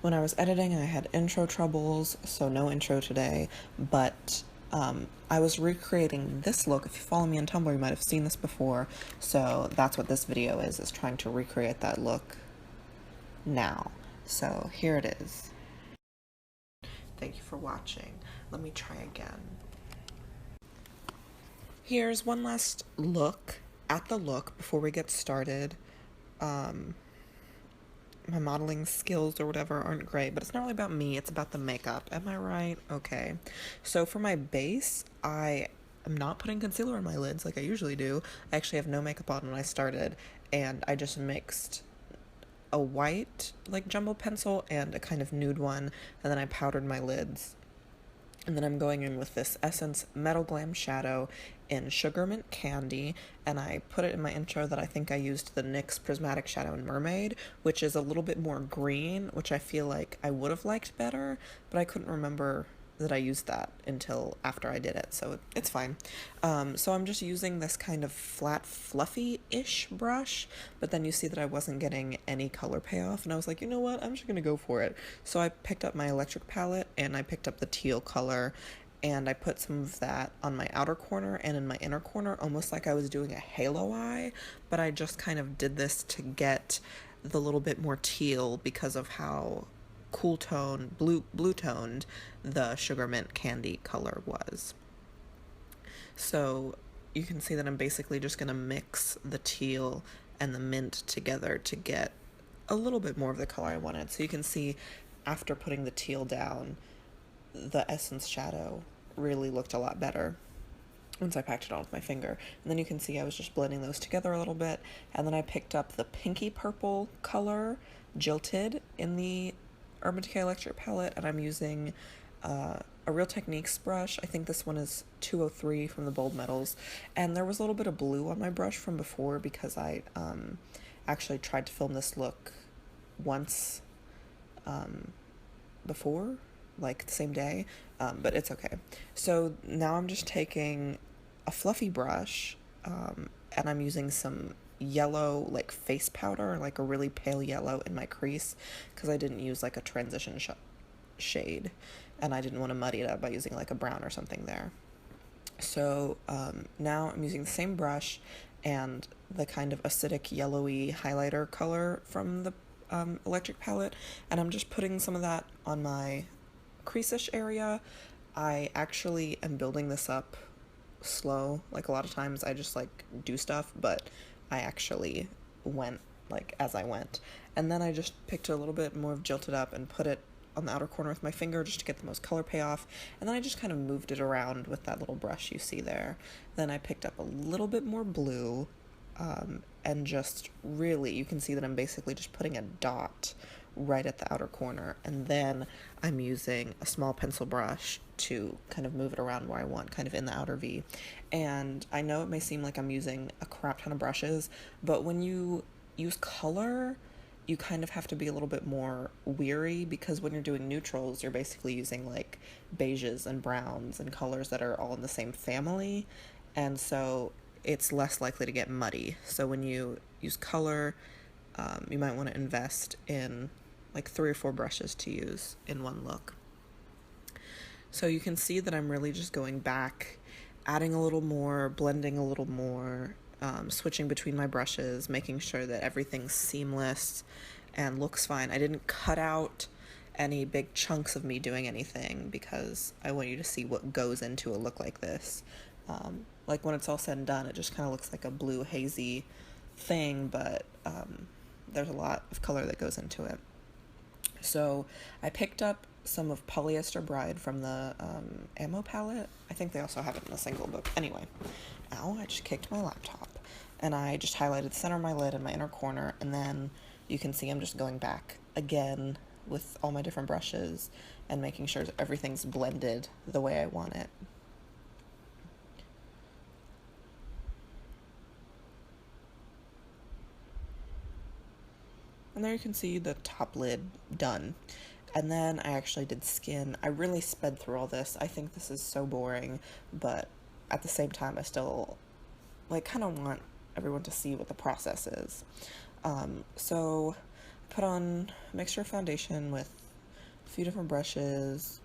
When I was editing, I had intro troubles, so no intro today, but I was recreating this look. If you follow me on Tumblr, you might have seen this before, so that's what this video is trying to recreate that look now. So here it is. Thank you for watching. Let me try again. Here's one last look at the look before we get started. My modeling skills or whatever aren't great, but it's not really about me, it's about the makeup. Am I right? Okay. So for my base, I am not putting concealer on my lids like I usually do. I actually have no makeup on when I started, and I just mixed a white, like, jumbo pencil and a kind of nude one, and then I powdered my lids. And then I'm going in with this Essence Metal Glam shadow in Sugar Mint Candy, and I put it in my intro that I think I used the NYX Prismatic Shadow in Mermaid, which is a little bit more green, which I feel like I would have liked better, but I couldn't remember that I used that until after I did it, so it's fine. So I'm just using this kind of flat, fluffy-ish brush, but then you see that I wasn't getting any color payoff, and I was like, you know what, I'm just gonna go for it. So I picked up my electric palette, and I picked up the teal color, and I put some of that on my outer corner and in my inner corner, almost like I was doing a halo eye, but I just kind of did this to get the little bit more teal because of how cool tone, blue toned the Sugar Mint Candy color was. So you can see that I'm basically just going to mix the teal and the mint together to get a little bit more of the color I wanted. So you can see after putting the teal down, the Essence shadow really looked a lot better once I packed it on with my finger. And then you can see I was just blending those together a little bit, and then I picked up the pinky purple color, Jilted, in the Urban Decay Electric palette, and I'm using a Real Techniques brush. I think this one is 203 from the Bold Metals, and there was a little bit of blue on my brush from before because I actually tried to film this look once before, like the same day, but it's okay. So now I'm just taking a fluffy brush, and I'm using some yellow, like, face powder, like a really pale yellow in my crease, because I didn't use like a transition shade, and I didn't want to muddy it up by using like a brown or something there. So now I'm using the same brush and the kind of acidic yellowy highlighter color from the electric palette, and I'm just putting some of that on my crease-ish area. I actually am building this up slow. Like, a lot of times I just like do stuff, but I actually went like as I went. And then I just picked a little bit more of Jilted Up and put it on the outer corner with my finger just to get the most color payoff. And then I just kind of moved it around with that little brush you see there. Then I picked up a little bit more blue, and just really, you can see that I'm basically just putting a dot right at the outer corner, and then I'm using a small pencil brush to kind of move it around where I want, kind of in the outer V. And I know it may seem like I'm using a crap ton of brushes, but when you use color, you kind of have to be a little bit more weary, because when you're doing neutrals, you're basically using like beiges and browns and colors that are all in the same family, and so it's less likely to get muddy. So when you use color, you might want to invest in like 3 or 4 brushes to use in one look. So you can see that I'm really just going back, adding a little more, blending a little more, switching between my brushes, making sure that everything's seamless and looks fine. I didn't cut out any big chunks of me doing anything because I want you to see what goes into a look like this. Like, when it's all said and done, it just kind of looks like a blue hazy thing, but there's a lot of color that goes into it. So I picked up some of Polyester Bride from the Ammo palette. I think they also have it in a single book. Anyway, ow, I just kicked my laptop. And I just highlighted the center of my lid and my inner corner, and then you can see I'm just going back again with all my different brushes and making sure that everything's blended the way I want it. And there you can see the top lid done. And then I actually did skin. I really sped through all this. I think this is so boring, but at the same time I still like kind of want everyone to see what the process is. So I put on a mixture of foundation with a few different brushes.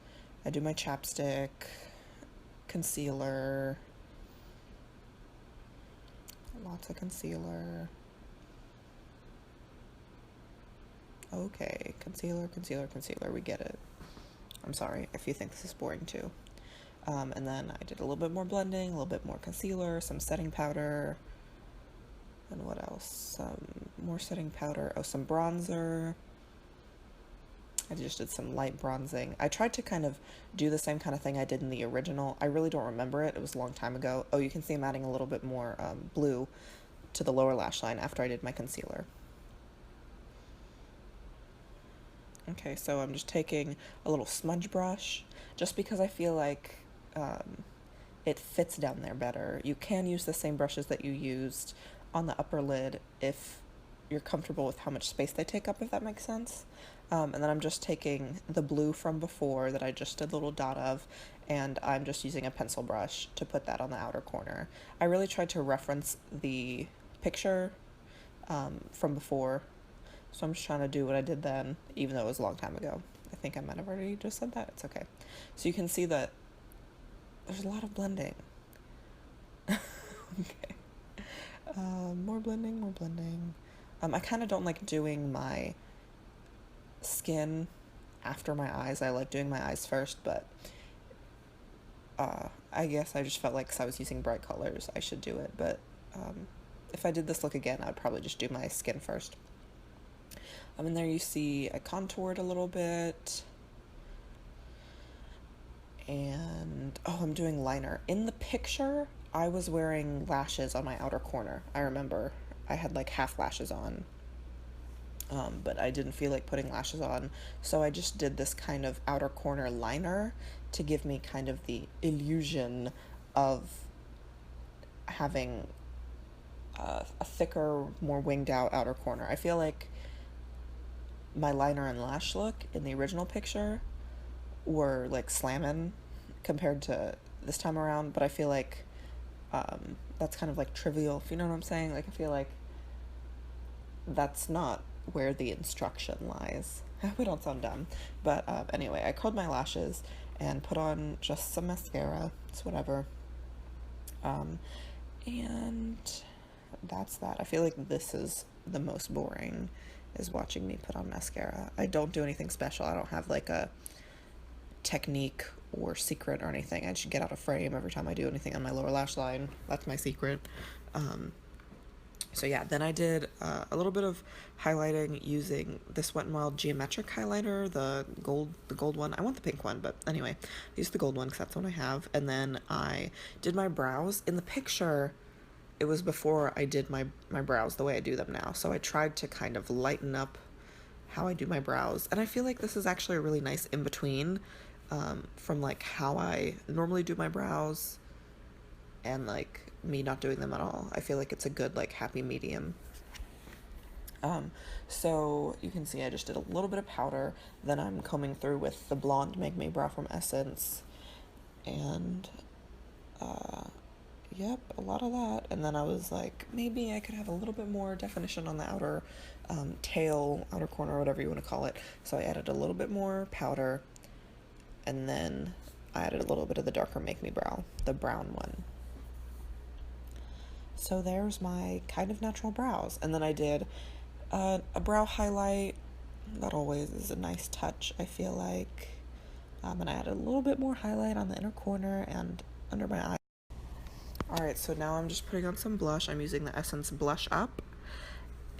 I do my chapstick, concealer, lots of concealer. Okay, concealer, concealer, concealer, we get it. I'm sorry if you think this is boring too. And then I did a little bit more blending, a little bit more concealer, some setting powder, and what else? Some more setting powder. Oh, some bronzer. I just did some light bronzing. I tried to kind of do the same kind of thing I did in the original. I really don't remember it. It was a long time ago. Oh, you can see I'm adding a little bit more blue to the lower lash line after I did my concealer. Okay, so I'm just taking a little smudge brush just because I feel like it fits down there better. You can use the same brushes that you used on the upper lid if you're comfortable with how much space they take up, if that makes sense. And then I'm just taking the blue from before that I just did a little dot of, and I'm just using a pencil brush to put that on the outer corner. I really tried to reference the picture from before, so I'm just trying to do what I did then, even though it was a long time ago. I think I might have already just said that. It's okay. So you can see that there's a lot of blending. Okay. More blending, more blending. I kind of don't like doing my skin after my eyes. I like doing my eyes first, but I guess I just felt like 'cause I was using bright colors, I should do it. But if I did this look again, I'd probably just do my skin first. And there you see I contoured a little bit. And, oh, I'm doing liner. In the picture, I was wearing lashes on my outer corner. I remember I had like half lashes on. But I didn't feel like putting lashes on, so I just did this kind of outer corner liner to give me kind of the illusion of having a thicker, more winged out outer corner. I feel like my liner and lash look in the original picture were like slamming compared to this time around, but I feel like that's kind of like trivial, if you know what I'm saying. Like, I feel like that's not where the instruction lies. I hope I don't sound dumb, but anyway, I curled my lashes and put on just some mascara. It's whatever. And that's that. I feel like this is the most boring, is watching me put on mascara. I don't do anything special. I don't have like a technique or secret or anything. I just get out of frame every time I do anything on my lower lash line. That's my secret. So yeah, then I did a little bit of highlighting using this Wet n Wild geometric highlighter, the gold one. I want the pink one, but anyway, I used the gold one because that's the one I have. And then I did my brows. In the picture, it was before I did my brows the way I do them now. So I tried to kind of lighten up how I do my brows. And I feel like this is actually a really nice in-between from like how I normally do my brows and like me not doing them at all. I feel like it's a good like happy medium. So you can see I just did a little bit of powder, then I'm combing through with the Blonde Make Me Brow from Essence, and yep, a lot of that. And then I was like, maybe I could have a little bit more definition on the outer tail, outer corner, whatever you want to call it. So I added a little bit more powder, and then I added a little bit of the darker Make Me Brow, the brown one. So there's my kind of natural brows. And then I did a brow highlight. That always is a nice touch, I feel like. And I added a little bit more highlight on the inner corner and under my eye. Alright, so now I'm just putting on some blush. I'm using the Essence Blush Up.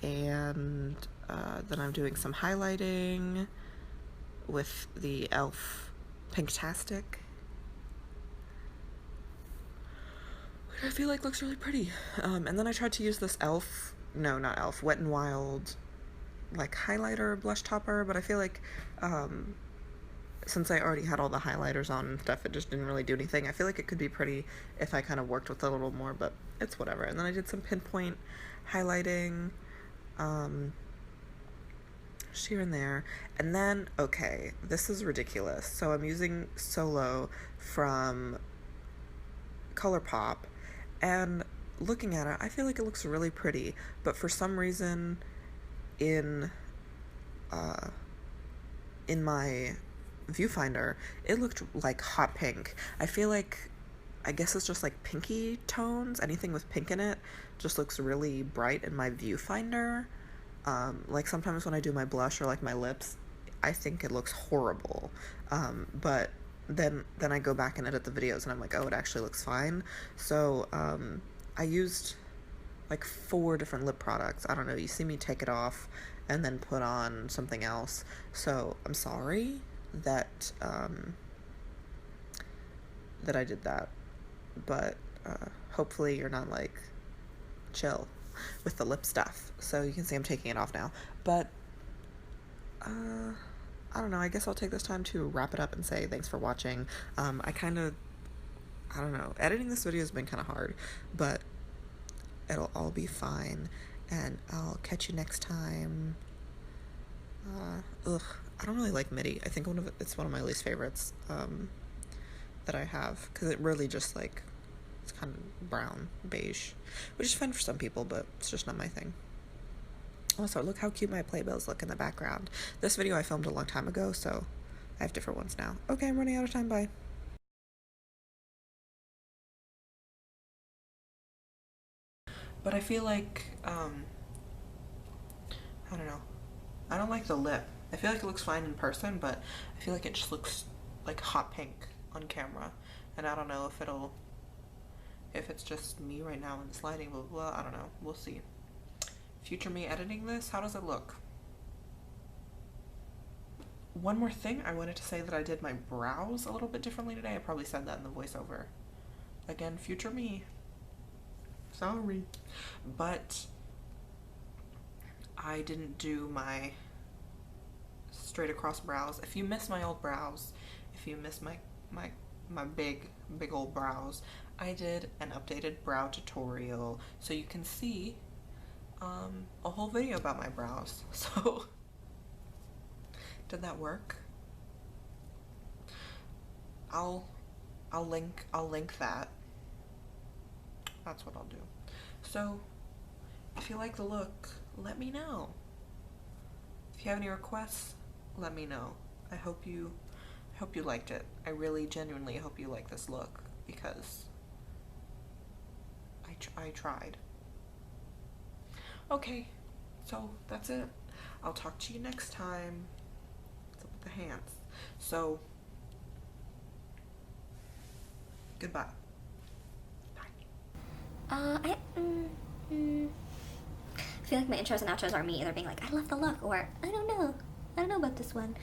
And then I'm doing some highlighting with the e.l.f. Pinktastic. I feel like looks really pretty. And then I tried to use this e.l.f. No, not e.l.f. Wet n Wild like highlighter blush topper, but I feel like since I already had all the highlighters on and stuff, it just didn't really do anything. I feel like it could be pretty if I kind of worked with it a little more, but it's whatever. And then I did some pinpoint highlighting just here and there. And then, okay, this is ridiculous. So I'm using Solo from ColourPop, and looking at it, I feel like it looks really pretty, but for some reason in my viewfinder, it looked like hot pink. I feel like, I guess it's just like pinky tones. Anything with pink in it just looks really bright in my viewfinder. Like sometimes when I do my blush or like my lips, I think it looks horrible. But then I go back and edit the videos and I'm like, oh, it actually looks fine. So I used like 4 different lip products. I don't know, you see me take it off and then put on something else. So I'm sorry that that I did that, but hopefully you're not like chill with the lip stuff. So you can see I'm taking it off now. But I don't know, I guess I'll take this time to wrap it up and say thanks for watching. I don't know, editing this video has been kind of hard, but it'll all be fine, and I'll catch you next time. I don't really like MIDI. I think it's one of my least favorites that I have, because it really just like, it's kind of brown, beige, which is fine for some people, but it's just not my thing. Also, look how cute my playbills look in the background. This video I filmed a long time ago, so I have different ones now. Okay, I'm running out of time, bye. But I feel like, I don't know. I don't like the lip. I feel like it looks fine in person, but I feel like it just looks like hot pink on camera. And I don't know if it's just me right now and it's lighting, blah, blah, blah. I don't know. We'll see. Future me editing this, how does it look? One more thing, I wanted to say that I did my brows a little bit differently today. I probably said that in the voiceover. Again, future me. Sorry. But I didn't do my straight across brows. If you miss my old brows, if you miss my big old brows, I did an updated brow tutorial, so you can see a whole video about my brows. So did that work? I'll link that. That's what I'll do. So if you like the look, let me know. If you have any requests, let me know. I hope you liked it. I really genuinely hope you like this look, because I tried. Okay, so that's it. I'll talk to you next time. What's up with the hands? So goodbye. I feel like my intros and outros are me either being like, I love the look, or I don't know about this one.